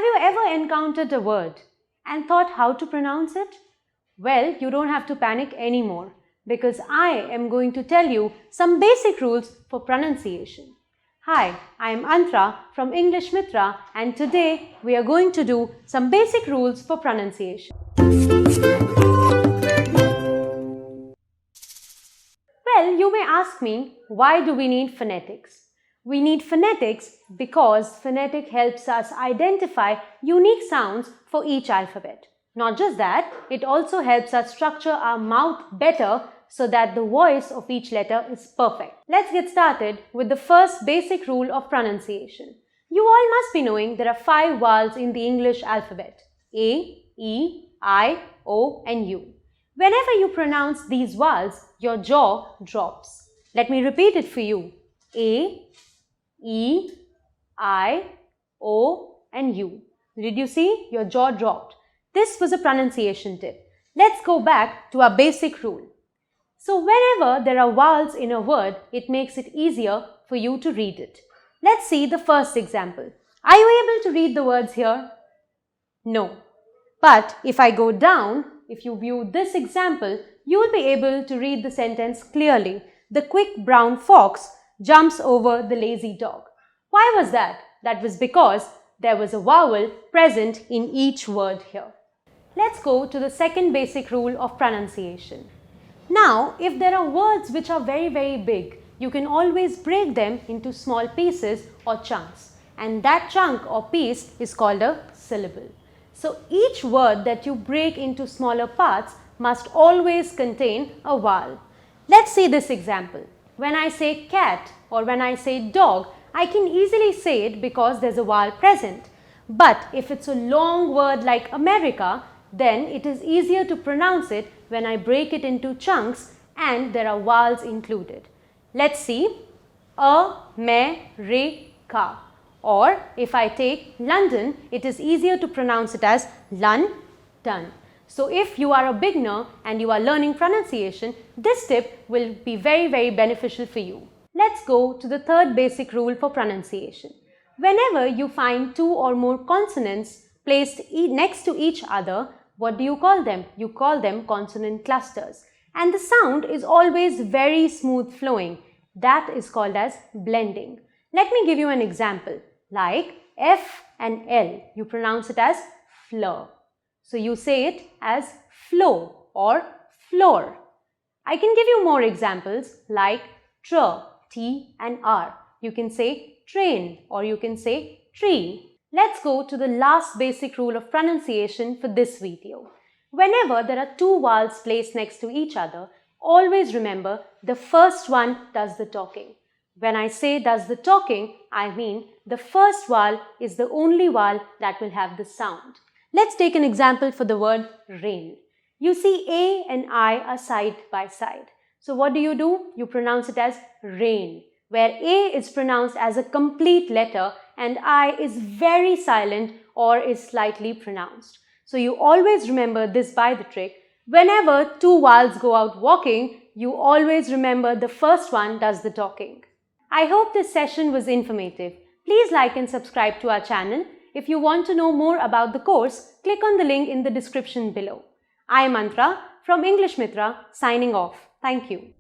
Have you ever encountered a word and thought how to pronounce it? Well, you don't have to panic anymore because I am going to tell you some basic rules for pronunciation. Hi, I am Antra from English Mithra and today we are going to do some basic rules for pronunciation. Well, you may ask me, why do we need phonetics? We need phonetics because phonetic helps us identify unique sounds for each alphabet. Not just that, it also helps us structure our mouth better so that the voice of each letter is perfect. Let's get started with the first basic rule of pronunciation. You all must be knowing there are 5 vowels in the English alphabet: A, E, I, O and U. Whenever you pronounce these vowels, your jaw drops. Let me repeat it for you. A, E, I, O and U. Did you see? Your jaw dropped. This was a pronunciation tip. Let's go back to our basic rule. So whenever there are vowels in a word, it makes it easier for you to read it. Let's see the first example. Are you able to read the words here? No. But if I go down, if you view this example, you will be able to read the sentence clearly. The quick brown fox jumps over the lazy dog. Why was that? That was because there was a vowel present in each word here. Let's go to the second basic rule of pronunciation. Now, if there are words which are very big, you can always break them into small pieces or chunks. And that chunk or piece is called a syllable. So each word that you break into smaller parts must always contain a vowel. Let's see this example. When I say cat or when I say dog, I can easily say it because there's a vowel present. But if it's a long word like America, then it is easier to pronounce it when I break it into chunks and there are vowels included. Let's see. Amercia. Or if I take London, it is easier to pronounce it as London. So if you are a beginner and you are learning pronunciation, this tip will be very beneficial for you. Let's go to the third basic rule for pronunciation. Whenever you find 2 or more consonants placed next to each other, what do you call them? You call them consonant clusters. And the sound is always very smooth flowing. That is called as blending. Let me give you an example. Like F and L, you pronounce it as fleur. So you say it as flow or floor. I can give you more examples like tr, T and R. You can say train or you can say tree. Let's go to the last basic rule of pronunciation for this video. Whenever there are 2 vowels placed next to each other, always remember the first one does the talking. When I say does the talking, I mean the first vowel is the only vowel that will have the sound. Let's take an example for the word rain. You see A and I are side by side. So what do? You pronounce it as rain, where A is pronounced as a complete letter and I is very silent or is slightly pronounced. So you always remember this by the trick. Whenever 2 vowels go out walking, you always remember the first one does the talking. I hope this session was informative. Please like and subscribe to our channel. If you want to know more about the course, click on the link in the description below. I am Antra from English Mithra signing off. Thank you.